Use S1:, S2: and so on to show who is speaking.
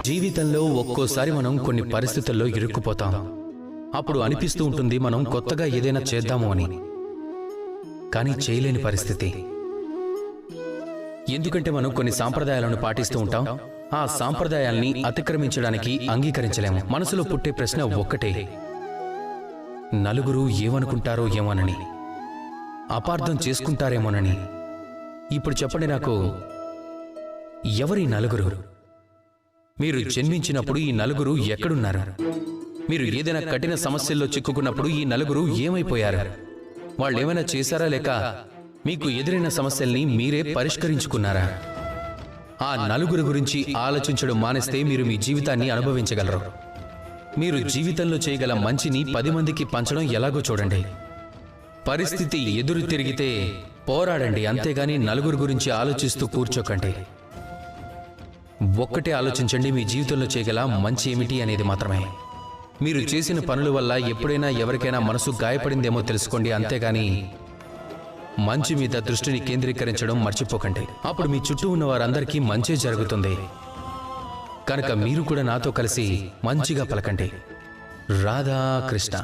S1: జీవితంలో ఒక్కోసారి మనం కొన్ని పరిస్థితుల్లో ఇరుక్కుపోతాం. అప్పుడు అనిపిస్తూ ఉంటుంది మనం కొత్తగా ఏదైనా చేద్దాము అని. కానీ చేయలేని పరిస్థితి. ఎందుకంటే మనం కొన్ని సాంప్రదాయాలను పాటిస్తూ ఉంటాం. ఆ సాంప్రదాయాల్ని అతిక్రమించడానికి అంగీకరించలేము. మనసులో పుట్టే ప్రశ్న ఒక్కటే, నలుగురు ఏమనుకుంటారో ఏమోనని, అపార్థం చేసుకుంటారేమోనని. ఇప్పుడు చెప్పండి నాకు, ఎవరి నలుగురు? మీరు జన్మించినప్పుడు ఈ నలుగురు ఎక్కడున్నారు? మీరు ఏదైనా కఠిన సమస్యల్లో చిక్కుకున్నప్పుడు ఈ నలుగురు ఏమైపోయారు? వాళ్ళేమైనా చేశారా, లేక మీకు ఎదురైన సమస్యల్ని మీరే పరిష్కరించుకున్నారా? ఆ నలుగురు గురించి ఆలోచించడం మానేస్తే మీరు మీ జీవితాన్ని అనుభవించగలరు. మీరు జీవితంలో చేయగల మంచిని 10 మందికి పంచడం ఎలాగో చూడండి. పరిస్థితి ఎదురు తిరిగితే పోరాడండి, అంతేగాని నలుగురు గురించి ఆలోచిస్తూ కూర్చోకండి. ఒక్కటే ఆలోచించండి, మీ జీవితంలో చేయగల మంచి ఏమిటి అనేది మాత్రమే. మీరు చేసిన పనుల వల్ల ఎప్పుడైనా ఎవరికైనా మనసు గాయపడిందేమో తెలుసుకోండి, అంతేగాని మంచి మీద దృష్టిని కేంద్రీకరించడం మర్చిపోకండి. అప్పుడు మీ చుట్టూ ఉన్న వారందరికీ మంచే జరుగుతుంది. కనుక మీరు కూడా నాతో కలిసి మంచిగా పలకండి. రాధా కృష్ణ.